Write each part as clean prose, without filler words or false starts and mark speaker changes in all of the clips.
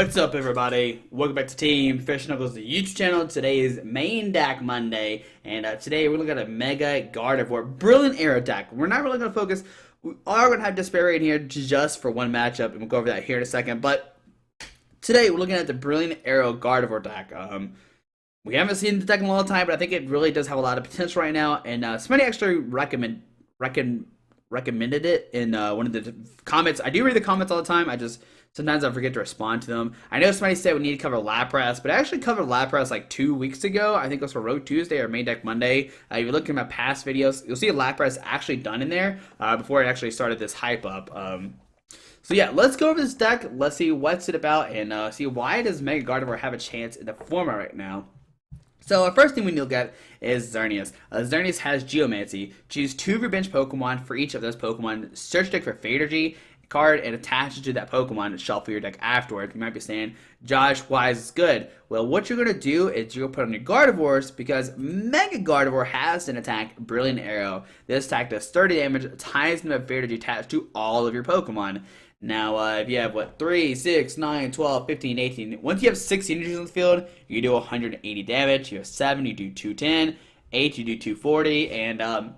Speaker 1: What's up, everybody? Welcome back to Team Fish Knuckles, the YouTube channel. Today is main deck Monday, and today we're looking at a Mega Gardevoir Brilliant Arrow deck. We're not really going to focus. We are going to have Despair in here just for one matchup, and we'll go over that here in a second. But today we're looking at the Brilliant Arrow Gardevoir deck. We haven't seen the deck in a long time, but I think it really does have a lot of potential right now. And somebody actually recommended it in one of the comments. I do read the comments all the time. Sometimes I forget to respond to them. I know somebody said we need to cover Lapras, but I actually covered Lapras like 2 weeks ago. I think it was for Road Tuesday or Main Deck Monday. If you look at my past videos, you'll see Lapras actually done in there before it actually started this hype up. So yeah, let's go over this deck. Let's see what's it about and see why does Mega Gardevoir have a chance in the format right now. So the first thing we need to look at is Xerneas. Xerneas has Geomancy. Choose 2 of your bench Pokemon for each of those Pokemon. Search deck for Fade Energy card and attach it to that Pokemon and shuffle your deck afterwards. You might be saying, Josh, why is this good? Well, what you're going to do is you're going to put on your Gardevoirs because Mega Gardevoir has an attack, Brilliant Arrow. This attack does 30 damage, ties the Fade Energy attached to all of your Pokemon. Now, if you have, 3, 6, 9, 12, 15, 18. Once you have 6 energies on the field, you do 180 damage. You have 7, you do 210. 8, you do 240. And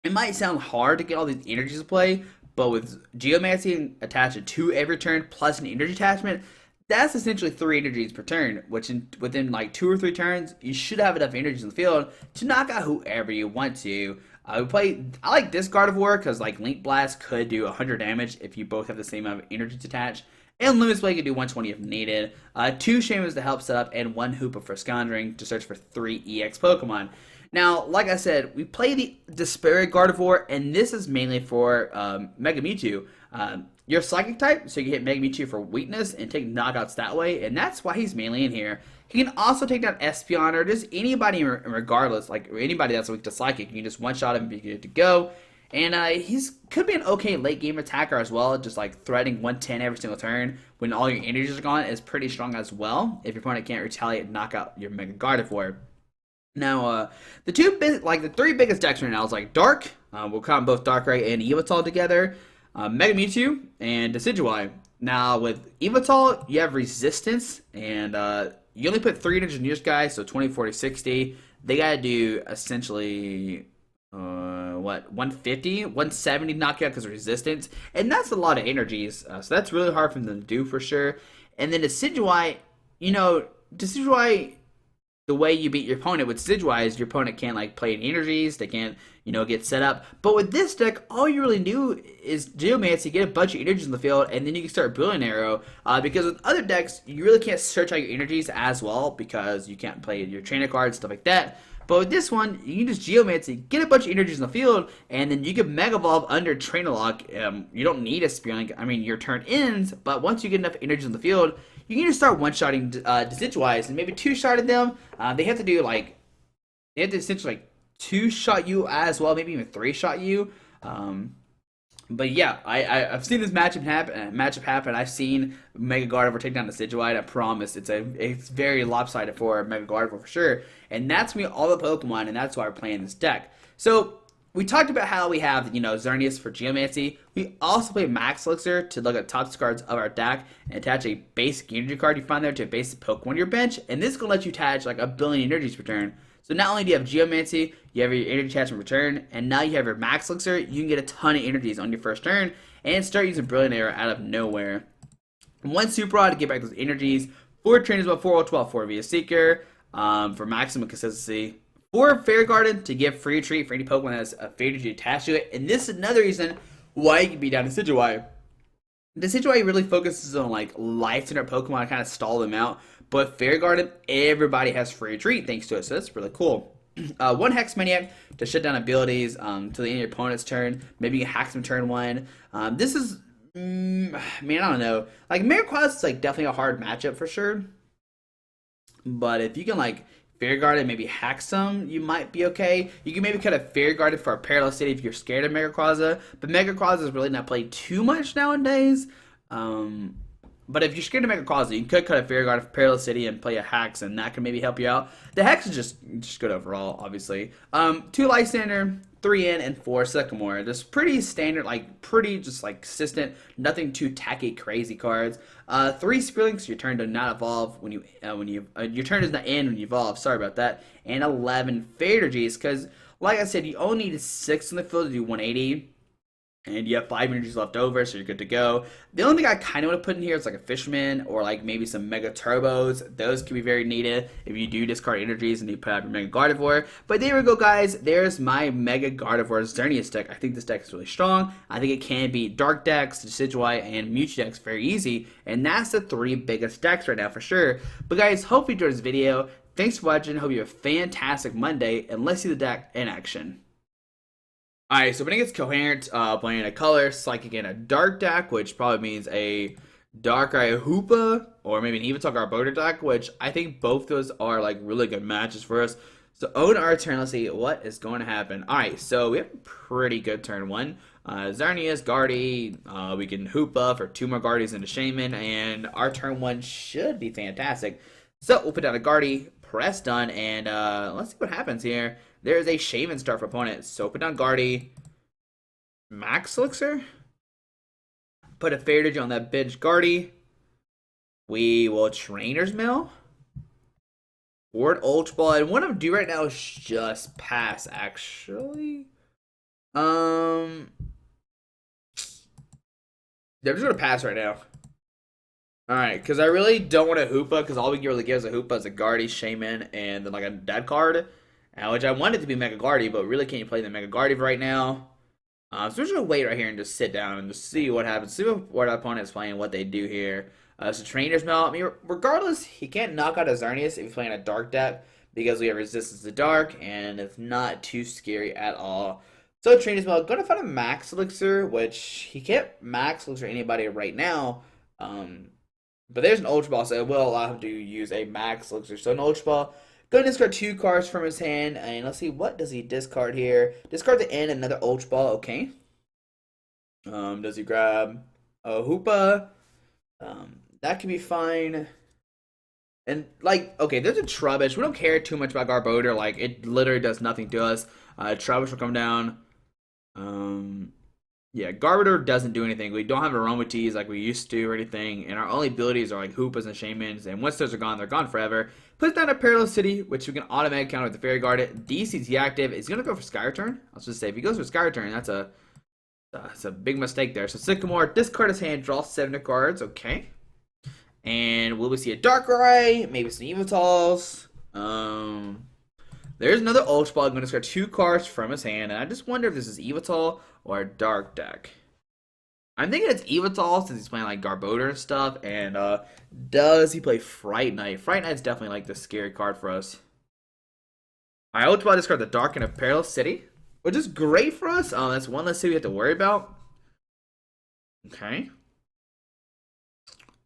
Speaker 1: it might sound hard to get all these energies to play, but with Geomancy attached to every turn plus an energy attachment, that's essentially 3 energies per turn, which within like 2 or 3 turns, you should have enough energies in the field to knock out whoever you want to. I like this Gardevoir because like Link Blast could do 100 damage if you both have the same amount of energies attached. And Luminous Blade could do 120 if needed. 2 Shaymins to help set up, and 1 Hoopa for Scondring to search for 3 EX Pokemon. Now, like I said, we play the Despair Gardevoir, and this is mainly for Mega Mewtwo. You're Psychic type, so you can hit Mega Mewtwo for weakness and take knockouts that way, and that's why he's mainly in here. He can also take down Espeon or just anybody regardless, like anybody that's weak to Psychic. You can just one-shot him and be good to go. And could be an okay late-game attacker as well, just like threading 110 every single turn when all your energies are gone is pretty strong as well, if your opponent can't retaliate and knock out your Mega Gardevoir. Now, the 3 biggest decks right now is like Dark. We'll count both Darkrai and Yveltal together. Mega Mewtwo and Decidueye. Now, with Yveltal, you have Resistance, and you only put 3 energies in your guy, so 20, 40, 60. They gotta do essentially 150, 170 knockout because of Resistance, and that's a lot of energies. So that's really hard for them to do for sure. And then Decidueye, Decidueye. The way you beat your opponent with Decidueye is your opponent can't like play any energies, they can't, get set up. But with this deck, all you really do is Geomancy, get a bunch of energies in the field, and then you can start Brilliant Arrow. Because with other decks, you really can't search out your energies as well because you can't play your trainer cards, stuff like that. But with this one, you can just Geomancy, get a bunch of energies in the field, and then you can Mega Evolve under Trainer Lock. You don't need a Spearlink. I mean, your turn ends, but once you get enough energies in the field, you can just start one-shotting Decidueye and maybe 2-shotting them. They have to essentially 2-shot you as well, maybe even 3-shot you. But yeah, I've seen this matchup happen. I've seen Mega Gardevoir take down Decidueye, and I promise it's very lopsided for Mega Gardevoir for sure. And that's me all the Pokemon, and that's why we're playing this deck. So we talked about how we have, Xerneas for Geomancy. We also play Max Elixir to look at top cards of our deck and attach a basic energy card you find there to a basic Pokemon on your bench. And this is going to let you attach like 1 billion energies per turn. So not only do you have Geomancy, you have your energy attachment return, and now you have your Max Elixir, you can get a ton of energies on your first turn and start using Brilliant Arrow out of nowhere. 1 Super Rod to get back those energies, 4 Trainers Mail AOR, 4 via Seeker for maximum consistency. 4 Fairy Garden to give free retreat for any Pokemon that has a Fairy Energy attached to it. And this is another reason why you can beat down Decidueye. Decidueye really focuses on like life center Pokemon, kind of stall them out. But Fairy Garden, everybody has free retreat thanks to it, so that's really cool. 1 Hex Maniac to shut down abilities till the end of your opponent's turn. Maybe you can hack them turn 1. This is, I don't know. Like Mega Quest is like definitely a hard matchup for sure. But if you can like Fairy Garden, maybe hack some, you might be okay. You can maybe cut a Fairy Garden for a Parallel City if you're scared of Mega Quaza. But Mega Quaza is really not played too much nowadays. But if you're scared of Mega Quaza, you could cut a Fairy Garden for Parallel City and play a Hex, and that can maybe help you out. The Hex is just good overall, obviously. 2 Lysandre, 3 in, and 4 Sycamore. Just pretty standard, like pretty just like consistent, nothing too tacky, crazy cards. 3 Spearlinks, your turn does not evolve when your turn does not end when you evolve. Sorry about that. And 11 Fadergies, because like I said, you only need 6 in the field to do 180. And you have 5 energies left over, so you're good to go. The only thing I kind of want to put in here is like a Fisherman or like maybe some Mega Turbos. Those can be very needed if you do discard energies and you put out your Mega Gardevoir. But there we go, guys. There's my Mega Gardevoir Xerneas deck. I think this deck is really strong. I think it can beat Dark decks, Decidueye, and Mewtwo decks very easy. And that's the 3 biggest decks right now for sure. But guys, hope you enjoyed this video. Thanks for watching. Hope you have a fantastic Monday. And let's see the deck in action. Alright, so when it gets coherent, playing a color, Psychic, and a dark deck, which probably means a Darkrai Hoopa, or maybe an Yveltal Garbodor deck, which I think both those are like really good matches for us. So on our turn, let's see what is going to happen. Alright, so we have a pretty good turn 1. Xerneas, Guardy, we can Hoopa for 2 more Guardies into Shaymin, and our turn 1 should be fantastic. So we'll put down a Guardy, press done, and let's see what happens here. There's a Shaymin start for opponent. So put down Guardy. Max Elixir. Put a Fadergy on that bitch Guardy. We will Trainers Mail. Ward Ultra Ball. And what I'm doing right now is just pass, actually. I'm just going to pass right now. Alright, because I really don't want a Hoopa, because all we can really get as a Hoopa is a Guardy, Shaymin, and then like a dead card. Which I wanted to be Mega Guardy, but really can't play the Mega Guardy right now. So we're just going to wait right here and just sit down and just see what happens. See what our opponent is playing, what they do here. So Trainers Mail, I mean, regardless, he can't knock out a Xerneas if he's playing a Dark deck, because we have Resistance to Dark, and it's not too scary at all. So Trainers Mail, going to find a Max Elixir, which he can't Max Elixir anybody right now. But there's an Ultra Ball, so it will allow him to use a Max Elixir. So an Ultra Ball. Go discard 2 cards from his hand, and let's see, what does he discard here? Discard the end, another Ultra Ball, okay. Does he grab a Hoopa? That could be fine. And, like, okay, there's a Trubbish. We don't care too much about Garbodor. Like, it literally does nothing to us. Trubbish will come down. Yeah, Garbodor doesn't do anything. We don't have Aromatisse like we used to or anything. And our only abilities are like Hoopas and Shaymins. And once those are gone, they're gone forever. Puts down a Parallel City, which we can automatically counter with the Fairy Guard. DC's active. Is going to go for Sky Return. I'll just say, if he goes for Sky Return, that's a big mistake there. So Sycamore, discard his hand, draw 7 cards. Okay. And will we see a Darkrai? Maybe some Yveltals. There's another Ultra Ball. I'm going to discard 2 cards from his hand. And I just wonder if this is Yveltal or a Dark deck. I'm thinking it's Yveltal since he's playing like Garbodor and stuff. And does he play Fright Knight? Fright Knight's definitely like the scary card for us. Alright, Ultra Ball discard the Dark and a Parallel City, which is great for us. That's one less city we have to worry about. Okay.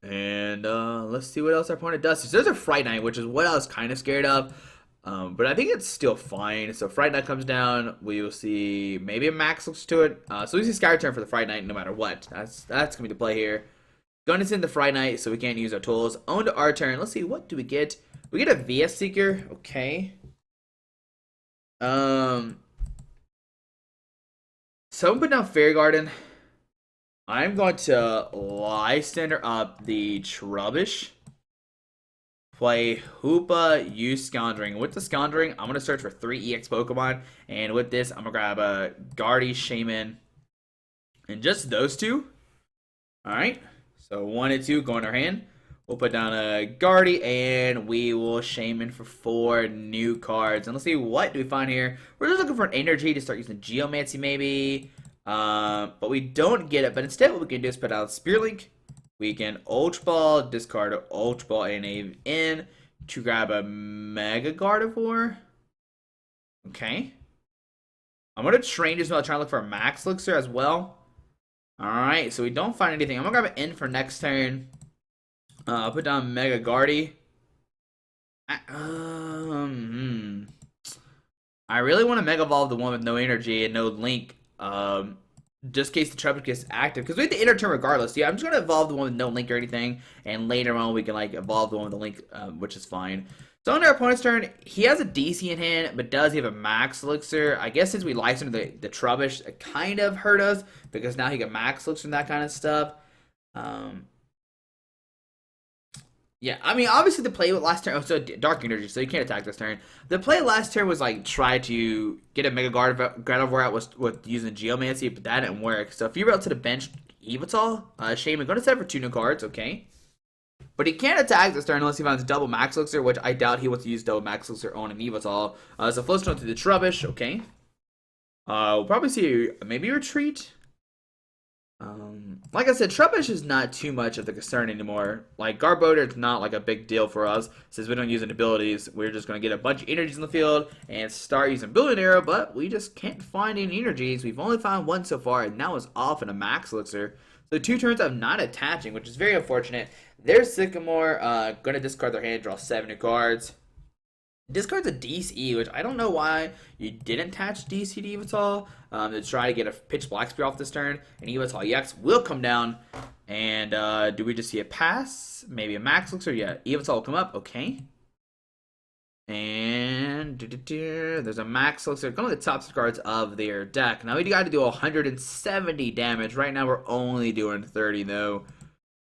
Speaker 1: And let's see what else our opponent does. So there's a Fright Knight, which is what I was kind of scared of. But I think it's still fine. So Fright Knight comes down. We will see maybe a Max looks to it. So we see Sky Return for the Fright Knight no matter what. That's going to be the play here. Going to send the Fright Knight so we can't use our tools. On to our turn. Let's see, what do we get? We get a VS Seeker. Okay. So I'm putting down Fairy Garden. I'm going to Lysandre up the Trubbish. Play Hoopa, use Scondring. With the Scondring, I'm going to search for 3 EX Pokemon. And with this, I'm going to grab a Guardy, Shaymin, and just those 2. Alright. So 1 and 2 go in our hand. We'll put down a Guardy, and we will Shaymin for 4 new cards. And let's see, what do we find here? We're just looking for an energy to start using Geomancy, maybe. But we don't get it. But instead, what we can do is put out Spearlink. We can Ultra Ball, discard an Ultra Ball and a in to grab a Mega Gardevoir. Okay. I'm going to train as well, trying to look for a Max Elixir as well. Alright, so we don't find anything. I'm going to grab an in for next turn. Put down Mega Guardy. I really want to Mega Evolve the one with no energy and no link. Just in case the Trubbish gets active, because we have the inner turn regardless. Yeah, I'm just going to evolve the one with no link or anything, and later on we can like evolve the one with the link, which is fine. So on our opponent's turn, he has a DC in hand, but does he have a Max Elixir? I guess since we licensed the Trubbish, it kind of hurt us because now he got Max Elixir and that kind of stuff. Yeah, I mean, obviously the play last turn, so Dark Energy, so you can't attack this turn. The play last turn was like try to get a Mega Gardevoir out with using Geomancy, but that didn't work. So if you're out to the bench, Yveltal, Shaymin, going to set for 2 new cards, okay. But he can't attack this turn unless he finds double Max Elixir, which I doubt he wants to use double Max Elixir on an Yveltal. So flow stone to the Trubbish, okay. We'll probably see maybe a retreat. Like I said, Trubbish is not too much of the concern anymore. Like, Garbodor is not like a big deal for us since we don't use any abilities. We're just going to get a bunch of energies in the field and start using Building Arrow, but we just can't find any energies. We've only found one so far, and now it's off in a Max Elixir. So 2 turns of not attaching, which is very unfortunate. There's Sycamore, going to discard their hand, draw 7 new cards. Discards a DC, which I don't know why you didn't attach DC to Yveltal to try to get a Pitch Black Spear off this turn. And Yveltal-EX will come down. And do we just see a pass? Maybe a Max Elixir? Yeah, Yveltal will come up. Okay. And there's a Max Elixir going to the top cards of their deck. Now we got to do 170 damage. Right now we're only doing 30 though.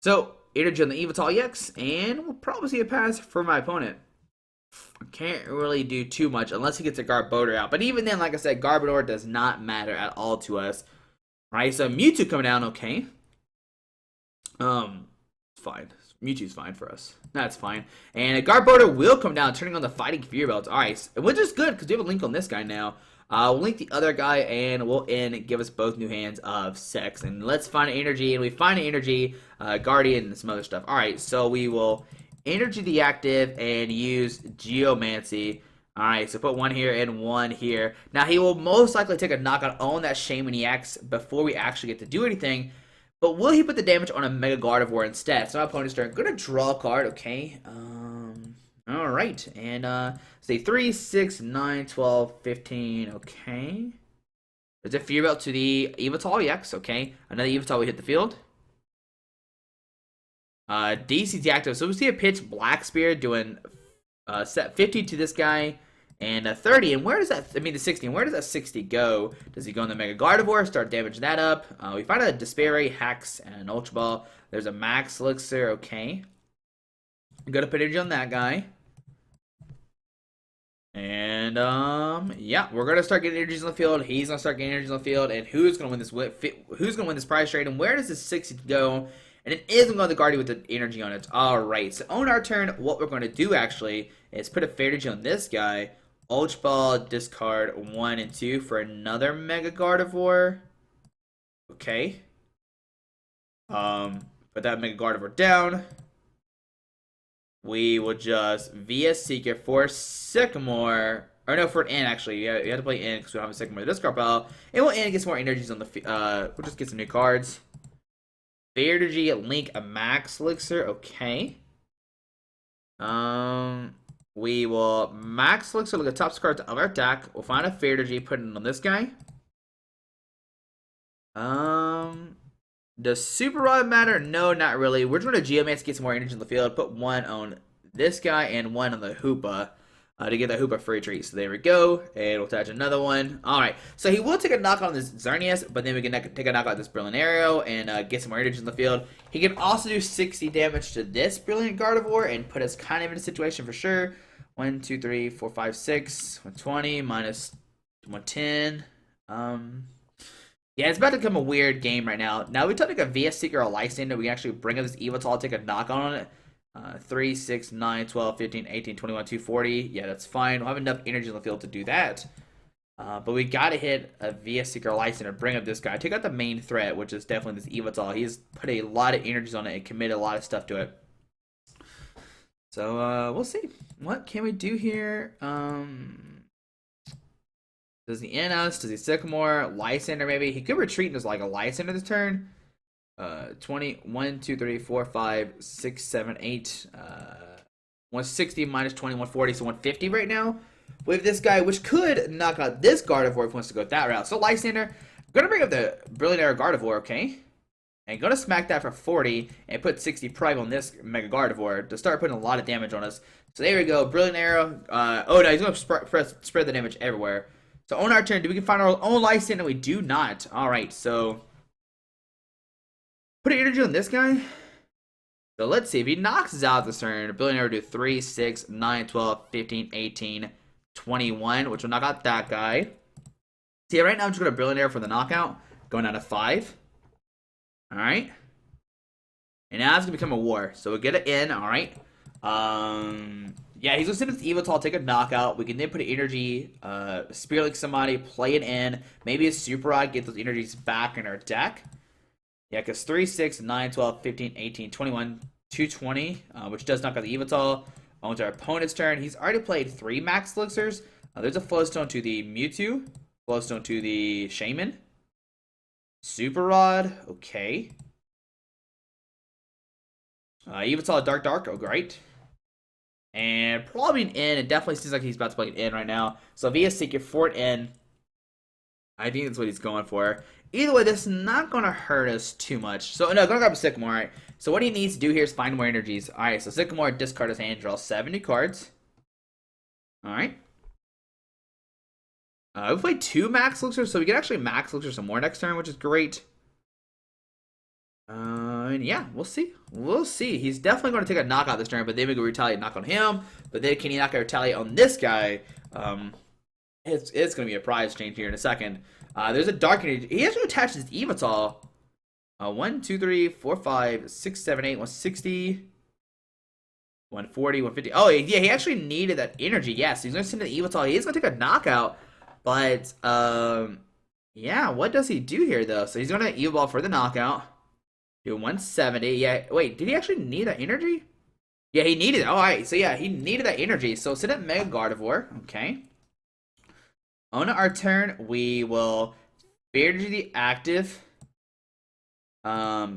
Speaker 1: So energy on the Yveltal-EX, and we'll probably see a pass for my opponent. Can't really do too much unless he gets a Garbodor out. But even then, like I said, Garbodor does not matter at all to us. Right, so Mewtwo coming down, okay. It's fine. Mewtwo's fine for us. That's fine. And a Garbodor will come down, turning on the Fighting Fear Belts. Alright, which is good, because we have a link on this guy now. We'll link the other guy, and we'll give us both new hands of 6. And let's find energy, and we find an energy, Guardian, and some other stuff. Alright, so we will energy the active and use Geomancy. Alright, so put 1 here and 1 here. Now he will most likely take a knockout on that Shaymin-EX before we actually get to do anything. But will he put the damage on a Mega Gardevoir instead? So my opponent's turn. Gonna draw a card, okay. Alright, and say 3, 6, 9, 12, 15, okay. There's a Fear Belt to the Yveltal-EX, okay. Another Yveltal will hit the field. DC's active, so we see a Pitch Black Spear doing set 50 to this guy and 30. And where does that? I mean the 60. And where does that 60 go? Does he go in the Mega Gardevoir? Start damaging that up. We find a Despair Ray, Hex, and an Ultra Ball. There's a Max Elixir. Okay, I'm gonna put energy on that guy. And yeah, we're gonna start getting energies on the field. He's gonna start getting energies on the field. And who's gonna win this? Who's gonna win this prize trade? And where does this 60 go? And it isn't going to Guardian with the energy on it. Alright, so on our turn, what we're going to do actually is put a Fairy Energy on this guy. Ultra Ball, discard 1 and 2 for another Mega Gardevoir. Okay. Put that Mega Gardevoir down. We will just via Seeker for Sycamore. Or no, for an N actually. You have to play N because we don't have a Sycamore discard pile. And we'll N and get some more energies on the we'll just get some new cards. Energy, link a Max Elixir, okay. We will Max Elixir, look at the top cards of our deck. We'll find a Energy, put it on this guy. Does Super Rod matter? No, not really. We're trying to Geomancy, get some more energy in the field. Put 1 on this guy and 1 on the Hoopa. To get that Hoopa free treat. So there we go. And we'll attach another one. Alright. So he will take a knockout on this Xerneas, but then we can take a knockout on this Brilliant Arrow and get some more energy in the field. He can also do 60 damage to this Brilliant Gardevoir and put us kind of in a situation for sure. 1, 2, 3, 4, 5, 6. 120 minus 110. Yeah, it's about to become a weird game right now. Now we take a VS Seeker or Lysandre. We can actually bring up this Yveltal, take a knockout on it. 3, 6, 9, 12, 15, 18, 21, 240. Yeah, that's fine. We'll have enough energy in the field to do that. But we gotta hit a VS Seeker Lysandre, bring up this guy. Take out the main threat, which is definitely this Yveltal. He's put a lot of energies on it and committed a lot of stuff to it. So, we'll see. What can we do here? Does he N us? Does he Sycamore? Lysandre maybe? He could retreat as like a Lysandre this turn. 20, 1, 2, 3, 4, 5, 6, 7, 8, 160 minus 20, 140, so 150 right now. We have this guy, which could knock out this Gardevoir if he wants to go that route. So Lysandre, I'm going to bring up the Brilliant Arrow Gardevoir, okay? and going to smack that for 40 and put 60 Prime on this Mega Gardevoir to start putting a lot of damage on us. So there we go. Brilliant Arrow. Oh no, he's going to spread the damage everywhere. So on our turn, do we can find our own Lysandre? And we do not. Alright, so put an energy on this guy. So let's see. If he knocks us out this turn, Brilliant Arrow will do 3, 6, 9, 12, 15, 18, 21, which will knock out that guy. See, right now I'm just going to Brilliant Arrow for the knockout. Going down to 5. Alright. And now it's going to become a war. So we'll get it in. Alright. Yeah, he's going to send us Evital, take a knockout. We can then put an energy, Spirit Link somebody, play it in. Maybe a Super Rod, get those energies back in our deck. Yeah, because 3, 6, 9, 12, 15, 18, 21, 220, which does knock out the Evital. On to our opponent's turn. He's already played 3 Max Elixirs. There's a Flowstone to the Mewtwo. Flowstone to the Shaymin. Super Rod, okay. Evital, Dark, oh great. And probably an in. It definitely seems like he's about to play an in right now. So via Seeker for an in. I think that's what he's going for. Either way, this is not going to hurt us too much. So, no, going to grab a Sycamore, alright. So what he needs to do here is find more energies. Alright, so Sycamore, discard his hand, draw 70 cards. Alright. We played 2 Max Elixirs, so we can actually Max Elixir some more next turn, which is great. And yeah, we'll see. We'll see. He's definitely going to take a knockout this turn, but then we can retaliate knock on him. But then can he not retaliate on this guy? It's going to be a prize change here in a second. There's a Dark Energy. He actually attaches Evital. 1, 2, 3, 4, 5, 6, 7, 8, 160, 140, 150. Oh, yeah, he actually needed that energy. Yes, he's going to send an Evital. He is going to take a knockout. But, yeah, what does he do here, though? So he's going to Evolve for the knockout. Do 170. Yeah, wait, did he actually need that energy? Yeah, he needed it. Oh, alright, so yeah, he needed that energy. So send it Mega Gardevoir. Okay. On our turn, we will Spirit Energy the active.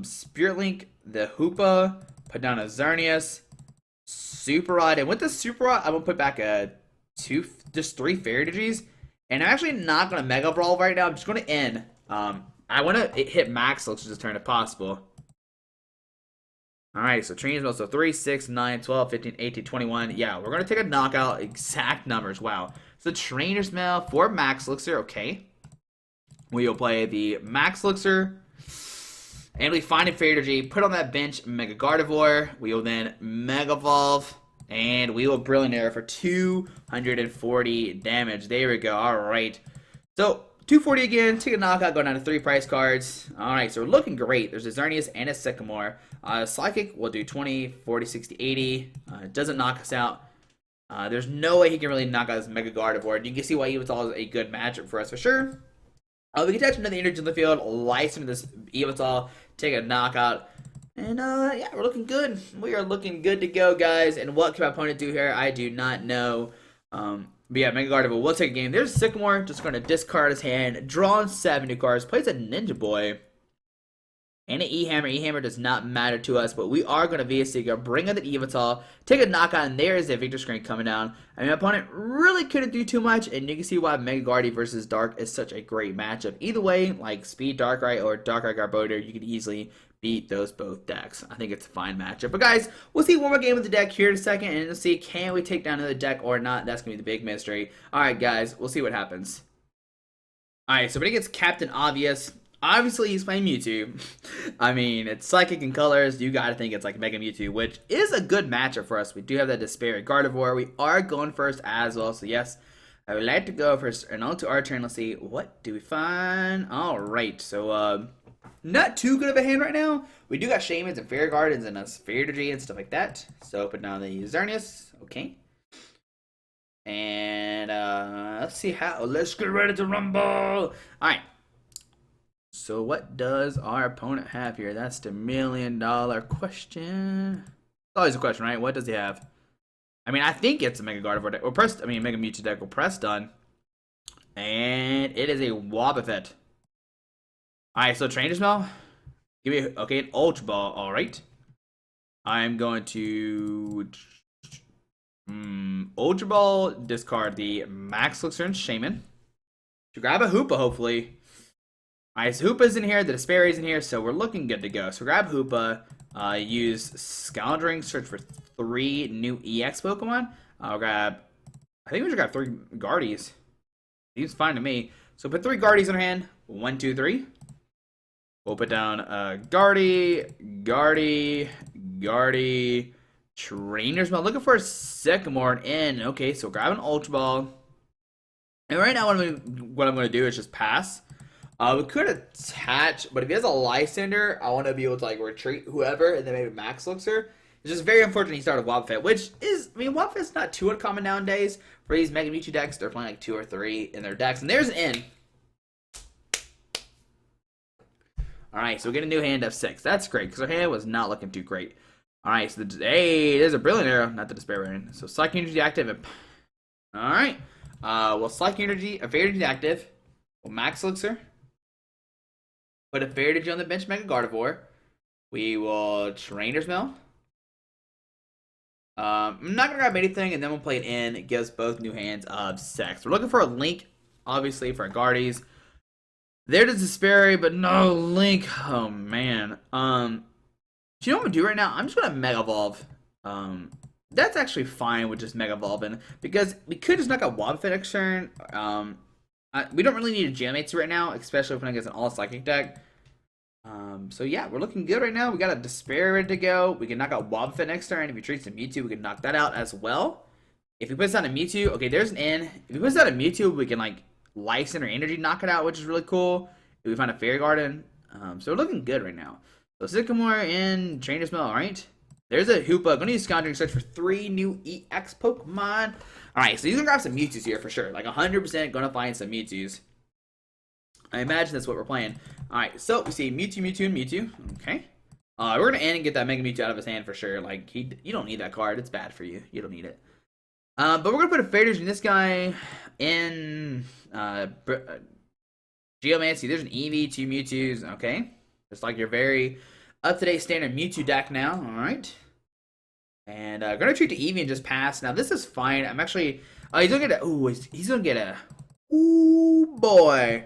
Speaker 1: Spirit Link the Hoopa. Put down a Xerneas. Super Rod. And with the Super Rod, I'm going to put back just 3 Fairy Energies. And I'm actually not going to Mega Brawl right now. I'm just going to end. I want to hit Max Elixir this turn if possible. Alright, so Trainers Mail. So 3, 6, 9, 12, 15, 18, 21. Yeah, we're going to take a knockout. Exact numbers. Wow. So Trainers Mail for Max Elixir. Okay. We will play the Max Elixir. And we find a Fairy Energy. Put on that bench Mega Gardevoir. We will then Mega Evolve. And we will Brilliant Arrow for 240 damage. There we go. Alright. So 240 again. Take a knockout. Go down to 3 price cards. Alright, so we're looking great. There's a Xerneas and a Sycamore. Psychic will do 20, 40, 60, 80. It doesn't knock us out. There's no way he can really knock out this Mega Gardevoir. You can see why Evital is a good matchup for us for sure. We can attach another energy in the field, license this Evital, take a knockout. And yeah, we're looking good. We are looking good to go, guys. And what can my opponent do here? I do not know. But yeah, Mega Gardevoir will take a game. There's Sycamore, just going to discard his hand, draw 70 cards, plays a Ninja Boy. And an E-Hammer. E-Hammer does not matter to us, but we are going to via Seeker, bring in the Evital, take a knockout, and there's the victory screen coming down. I mean, my opponent really couldn't do too much, and you can see why Mega Gardevoir versus Dark is such a great matchup. Either way, like Speed Darkrai or Darkrai Garbodor, you can easily beat those both decks. I think it's a fine matchup. But guys, we'll see one more game with the deck here in a second, and we'll see can we take down another deck or not. That's going to be the big mystery. Alright guys, we'll see what happens. Alright, so when it gets Captain Obvious, obviously he's playing Mewtwo. I mean, it's Psychic in colors. You gotta think it's like Mega Mewtwo, which is a good matchup for us. We do have that Despair Gardevoir. We are going first as well, so yes, I would like to go first. And on to our turn, let's see, what do we find? Alright, so not too good of a hand right now. We do got Shaymins and Fairy Gardens and a Fairy Energy and stuff like that. So put down the Xerneas, okay. And let's see how, let's get ready to rumble. Alright. So what does our opponent have here? That's the $1,000,000 question. It's always a question, right? What does he have? I mean, I think it's a Mega Gardevoir deck. Or Mega Mewtwo deck. Or press done. And it is a Wobbuffet. Alright, so Trainers Mail. Give me, okay, an Ultra Ball. Alright. I'm going to Ultra Ball, discard the Max Elixir and Shaymin. To grab a Hoopa, hopefully. Alright, so Hoopa's in here, the Despairy's in here, so we're looking good to go. So grab Hoopa, use Scoundrelling, search for 3 new EX Pokemon. I'll grab, I think we should grab 3 Guardies. Seems fine to me. So put 3 Guardies in our hand. 1, 2, 3. We'll put down Guardy, Trainers Mail. Looking for a Sycamore in. Okay, so grab an Ultra Ball. And right now, what I'm going to do is just pass. We could attach, but if he has a Lysandre, I want to be able to like retreat whoever, and then maybe Max Elixir. It's just very unfortunate he started Wobbuffet, which is, I mean, Wobbuffet's not too uncommon nowadays. For these Mega Mewtwo decks, they're playing like 2 or 3 in their decks. And there's an N. Alright, so we get a new hand of 6. That's great, because our hand was not looking too great. Alright, so hey, there's a Brilliant Arrow, not the Despair Rain. So Psychic Energy active. Alright, we'll Psychic Energy, a Fairy Energy active. We'll Max Elixir. Put a Fairy Energy on the bench, Mega Gardevoir. We will Trainers Mail. I'm not going to grab anything, and then we'll play it in. It gives both new hands of 6. We're looking for a Link, obviously, for our Guardies. There does Despairy, but no Link. Oh, man. Do you know what I'm going to do right now? I'm just going to Mega Evolve. That's actually fine with just Mega Evolving, because we could just knock out Wobbuffet next turn. We don't really need a Geomancy right now, especially if playing against an all-psychic deck. So yeah, we're looking good right now. We got a Despair ready to go. We can knock out Wobbuffet next turn. If he treats a Mewtwo, we can knock that out as well. If he puts down a Mewtwo, okay, there's an N. If he puts down a Mewtwo, we can like Lysandre or Energy knock it out, which is really cool. If we find a Fairy Garden, so we're looking good right now. So Sycamore in Trainers Mail, alright. There's a Hoopa. Gonna use Scoundrelling search for 3 new EX Pokemon. Alright, so he's gonna grab some Mewtwo's here for sure. Like 100% gonna find some Mewtwo's. I imagine that's what we're playing. Alright, so we see Mewtwo, Mewtwo, and Mewtwo. Okay. We're gonna end and get that Mega Mewtwo out of his hand for sure. Like, you don't need that card. It's bad for you. You don't need it. But we're gonna put a Fairy in this guy in Geomancy. There's an Eevee, 2 Mewtwo's. Okay. Just like your very up-to-date standard Mewtwo deck now. Alright. And gonna treat the Eevee and just pass. Now this is fine. I'm actually he's gonna get a he's gonna get a boy.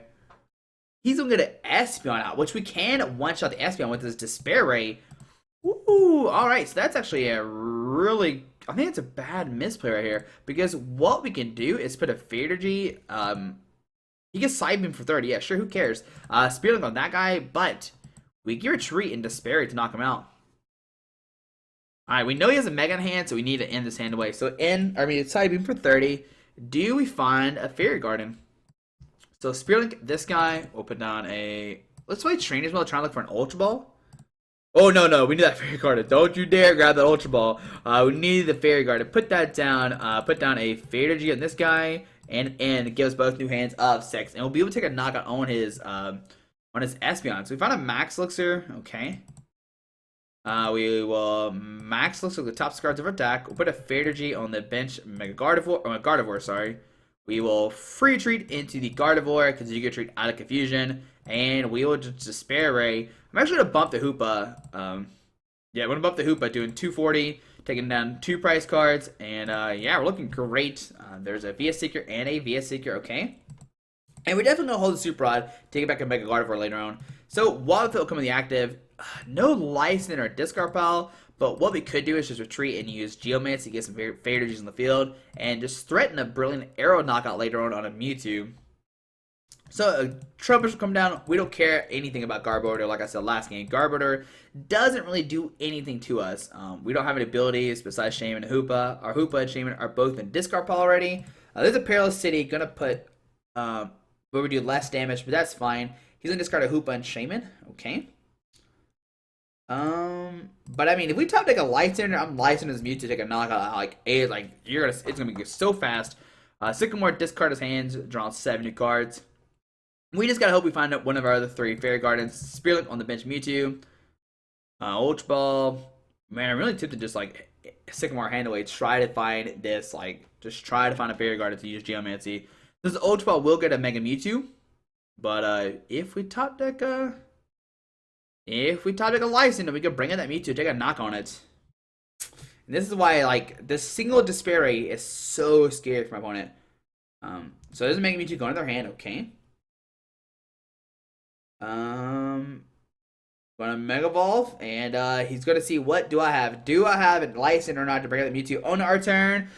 Speaker 1: He's gonna get an Espeon out, which we can one-shot the Espeon with this Despair Ray. Ooh, alright, so that's actually a really, I think it's a bad misplay right here. Because what we can do is put a Fairy. He gets Side Beam for 30, yeah, sure, who cares? Spearlink on that guy, but we can retreat in Despair to knock him out. Alright, we know he has a Mega in hand, so we need to end this hand away. So Side Beam for 30. Do we find a Fairy Garden? So Spearlink, this guy, we'll put down a... Let's play Trainers Mail, trying to look for an Ultra Ball. Oh, no, we need that Fairy Garden. Don't you dare grab that Ultra Ball. We need the Fairy Garden. Put that down. Put down a Fairy Energy on this guy, and it gives both new hands of 6. And we'll be able to take a knockout on his Espeon. So we found a Max Elixir. Okay. We will Max Elixir the top cards of our deck. We'll put a Fairy Energy on the bench, Gardevoir, sorry. We will free retreat into the Gardevoir because you get retreat out of confusion, and we will just Despair Ray. I'm actually gonna bump the Hoopa. Yeah, I'm gonna bump the Hoopa, doing 240, taking down 2 price cards, and yeah, we're looking great. There's a VS Seeker and a VS Seeker, okay. And we're definitely gonna hold the Super Rod, take it back and Mega Gardevoir later on. So Wobbuffet will come in the active. No Lysandre or discard pile. But what we could do is just retreat and use Geomancy to get some Fairy Energies in the field, and just threaten a Brilliant Arrow knockout later on a Mewtwo. So Trumpets will come down. We don't care anything about Gardevoir. Like I said last game, Gardevoir doesn't really do anything to us. We don't have any abilities besides Shaymin and Hoopa. Our Hoopa and Shaymin are both in discard pile already. There's a Perilous City, gonna put where we do less damage, but that's fine. He's gonna discard a Hoopa and Shaymin. Okay. But I mean, if we top deck a Lysandre, I'm Lysandre as Mewtwo to take a knockout. It's gonna be so fast. Sycamore discard his hands, draw 7 new cards. We just gotta hope we find out one of our other 3 Fairy Gardens. Spearlink on the bench, Mewtwo. Ultra Ball. Man, I'm really tempted to just like Sycamore hand away. Try to find this, just try to find a Fairy Garden to use Geomancy. This Ultra Ball will get a Mega Mewtwo, but if we top deck a Lysandre, we could bring in that Mewtwo, take a knock on it. And this is why, this single Despair Ray is so scary for my opponent. So it doesn't make Mewtwo go into their hand, okay. Gonna Mega Evolve, and he's gonna see what do I have. Do I have a license or not to bring up the Mewtwo on our turn?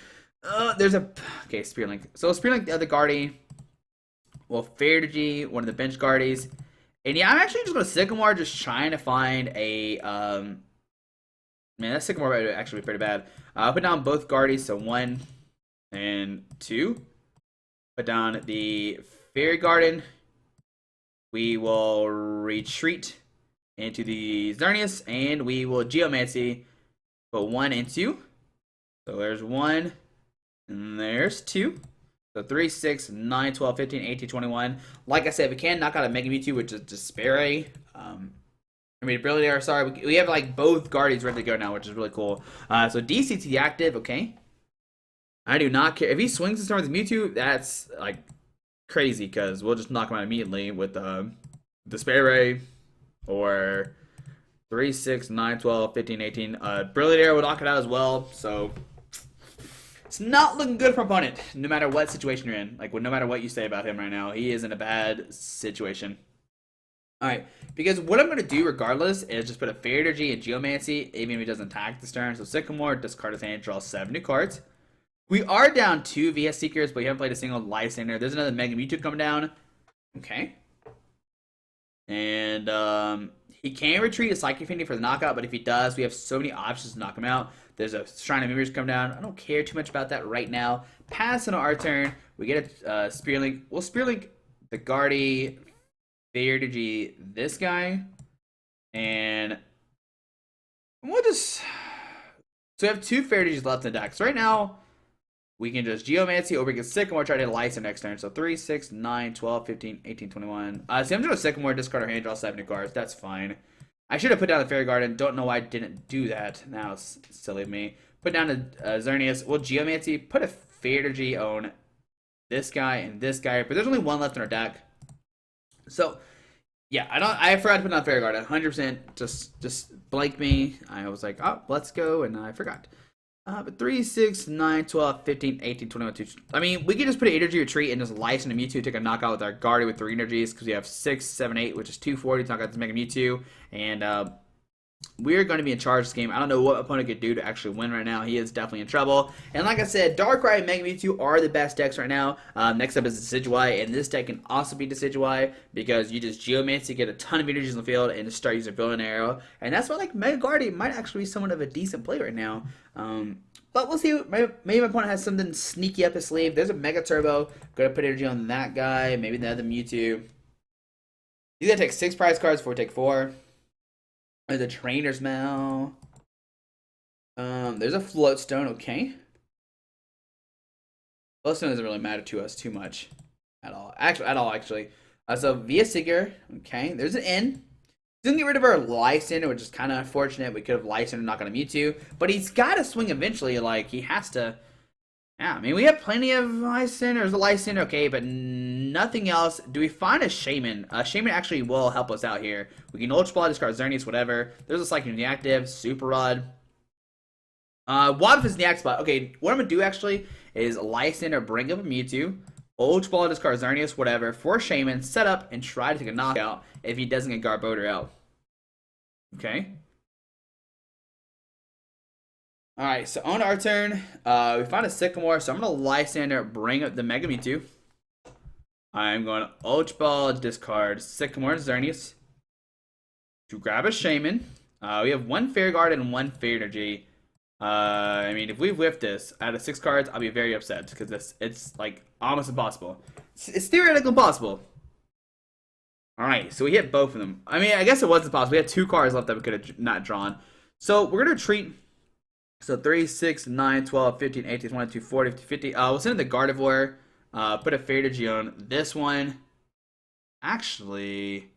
Speaker 1: There's a okay Spearlink. So Spearlink, the other Guardy. Well, Fairgy, one of the bench Guardies, and yeah, I'm actually just gonna Sycamore, just trying to find a Man, that Sycamore would actually be pretty bad. I'll put down both Guardies, so 1 and 2. Put down the Fairy Garden. We will retreat into the Xerneas, and we will Geomancy. Put 1 and 2. So there's 1, and there's 2. So 3, 6, 9, 12, 15, 18, 21. Like I said, we can knock out a Mega Mewtwo, which is Despair. I mean, ability are sorry. We have like both Guardians ready to go now, which is really cool. So DCT active, okay. I do not care if he swings this turn with Mewtwo. That's like crazy because we'll just knock him out immediately with the Despair or 3, 6, 9, 12, 15, 18. Brilliant Arrow will knock it out as well. So it's not looking good for opponent, no matter what situation you're in. Like, no matter what you say about him right now, he is in a bad situation. Alright, because what I'm going to do regardless is just put a Fairy Energy and Geomancy, even if he doesn't attack this turn. So Sycamore, discard his hand, draw 7 new cards. We are down 2 VS Seekers, but we haven't played a single Lysandre. There's another Mega Mewtwo coming down. Okay. And he can retreat a Psychic Affinity for the knockout, but if he does, we have so many options to knock him out. There's a Shrine of Memories come down. I don't care too much about that right now. Pass on our turn. We get a Spearlink. We'll Spearlink the Guardy, Fairy Energy, this guy, and we'll just. So we have 2 Fairy Energies left in the deck. So right now, we can just Geomancy or we can Sycamore, try to hit a Lysandre next turn. So 3, 6, 9, 12, 15, 18, 21. See, I'm just going to Sycamore, discard our hand, draw 7 new cards. That's fine. I should have put down the Fairy Garden. Don't know why I didn't do that. Now it's silly of me. Put down a Xerneas. We'll Geomancy, put a Fairy Energy on this guy and this guy. But there's only 1 left in our deck. So, yeah, I forgot to put down Fairy Garden. 100% just blank me. I was like, oh, let's go, and I forgot. But 3, 6, 9, 12, 15, 18, 21, 2. I mean, we can just put an Energy Retreat and just Lysandre Mewtwo, take a knockout with our Guardian with 3 energies, because we have 6, 7, 8, which is 240 to knock out this Mega Mewtwo. And we're going to be in charge of this game. I don't know what opponent could do to actually win right now. He is definitely in trouble. And like I said, Darkrai and Mega Mewtwo are the best decks right now. Next up is Decidueye, and this deck can also be Decidueye because you just Geomancy, get a ton of energies on the field, and just start using Brilliant Arrow. And that's why like Mega Guardian might actually be somewhat of a decent play right now. But we'll see. Maybe my opponent has something sneaky up his sleeve. There's a Mega Turbo. Gonna put energy on that guy. Maybe the other Mewtwo. He's gonna take 6 prize cards before we take 4. There's a Trainers Mail. There's a Floatstone, okay. Floatstone doesn't really matter to us too much at all. Actually. So via Seeker, okay. There's an N. He's gonna get rid of our Lysandre, which is kind of unfortunate. We could have Lysandre, not gonna Mewtwo, but he's got to swing eventually. Like he has to. Yeah, I mean we have plenty of Lysandre. There's a Lysandre, okay, but nothing else. Do we find a Shaymin? Shaymin actually will help us out here. We can Ultra Ball, discard Xerneas, whatever. There's a Psychic in the active, Super Rod. What if it's in the active spot? Okay, what I'm gonna do actually is Lysandre, bring up a Mewtwo. Ultra Ball, discard Xerneas, whatever, for Shaymin, set up, and try to take a knockout if he doesn't get Garbodor out. Okay. Alright, so on our turn, we found a Sycamore, so I'm going to Lysandre, bring up the Mega Mewtwo. I'm going to Ultra Ball, discard Sycamore and Xerneas to grab a Shaymin. We have 1 Fairy Guard and 1 Fairy Energy. I mean, if we whiff this out of 6 cards, I'll be very upset because it's like almost impossible. It's theoretically impossible. Alright, so we hit both of them. I mean, I guess it wasn't possible. We had 2 cards left that we could have not drawn. So we're going to retreat. So 3, 6, 9, 12, 15, 18, 22, 40, 50. We'll send in the Gardevoir. Put a Fairy Energy on this one. Actually,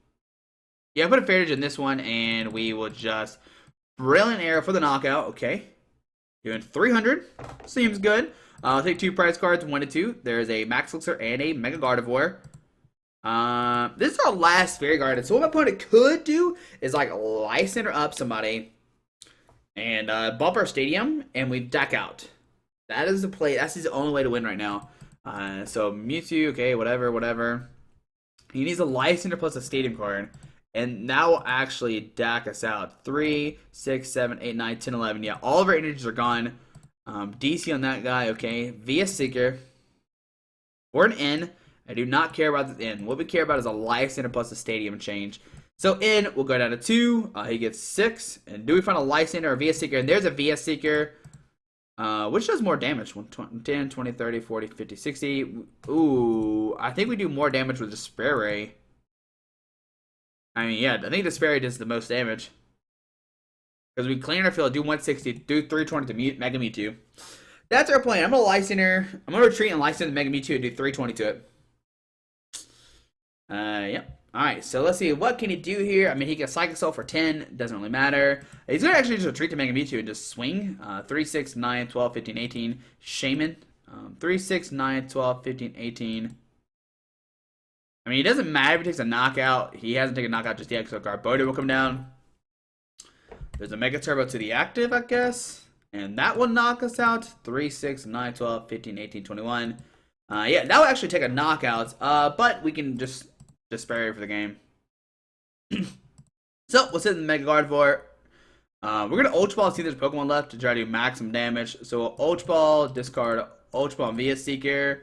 Speaker 1: yeah, put a Fairy Energy on this one, and we will just Brilliant Arrow for the knockout. Okay. Doing 300. Seems good. I'll take 2 prize cards, 1 to 2. There's a Max Elixir and a Mega Gardevoir. This is our last Fairy Garden. So what my opponent could do is like Lysandre up somebody and bump our stadium, and we deck out. That is the play. That's the only way to win right now. So Mewtwo, okay, whatever. He needs a Lysander plus a Stadium card. And that will actually DAC us out. 3, 6, 7, 8, 9, 10, 11. Yeah, all of our energies are gone. DC on that guy, okay. Via Seeker. Or an N. I do not care about the N. What we care about is a Lysander plus a Stadium change. So N will go down to 2. He gets 6. And do we find a Lysander or Via Seeker? And there's a Via Seeker. Which does more damage? 10, 20, 30, 40, 50, 60. Ooh, I think we do more damage with the Despair Ray. I mean, yeah, I think the Despair Ray does the most damage. Because we clean our field, do 160, do 320 to Mega Mewtwo. That's our plan. I'm going to Lysander. I'm going to retreat and Lysander the Mega Mewtwo and do 320 to it. Yep. Alright, so let's see. What can he do here? I mean, he can Psychic Assault for 10. Doesn't really matter. He's going to actually just retreat to Mega Mewtwo and just swing. 3, 6, 9, 12, 15, 18. Shaymin. 3, 6, 9, 12, 15, 18. I mean, it doesn't matter if he takes a knockout. He hasn't taken a knockout just yet, so Garbodor will come down. There's a Mega Turbo to the active, I guess. And that will knock us out. 3, 6, 9, 12, 15, 18, 21. Yeah, that will actually take a knockout. But we can just Despair for the game. So, we'll sit in the Mega Gardevoir. We're going to Ultra Ball see if there's Pokemon left to try to do maximum damage. So, we'll Ultra Ball, discard Ultra Ball via Seeker.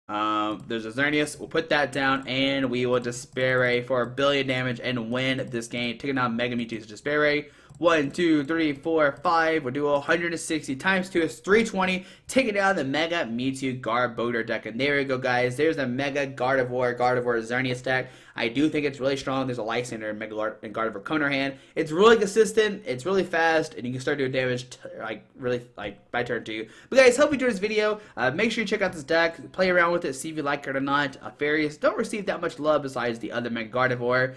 Speaker 1: There's a Xerneas. We'll put that down, and we will Despair for a billion damage and win this game. Taking out Mega Mewtwo's Despair. 1, 2, 3, 4, 5. We'll do 160 times 2 is 320. Taking down the Mega Mewtwo Garbodor deck. And there we go, guys. There's the Mega Gardevoir Xerneas deck. I do think it's really strong. There's a Lysander and Gardevoir Counter hand. It's really consistent. It's really fast, and you can start doing damage by turn 2. But guys, hope you enjoyed this video. Make sure you check out this deck. Play around with it. See if you like it or not. Fairies don't receive that much love besides the other Mega Gardevoir.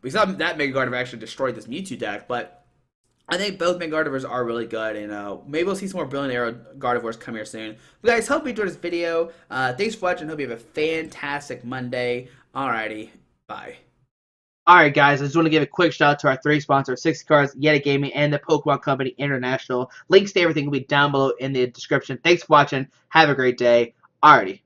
Speaker 1: We saw that Mega Gardevoir actually destroyed this Mewtwo deck, but I think both Mega Gardevoirs are really good, and maybe we'll see some more Brilliant Arrow Gardevoirs come here soon. But guys, hope you enjoyed this video. Thanks for watching. Hope you have a fantastic Monday. Alrighty, bye. Alright guys, I just want to give a quick shout out to our 3 sponsors, 60 Cards, Yeti Gaming, and the Pokemon Company International. Links to everything will be down below in the description. Thanks for watching. Have a great day. Alrighty.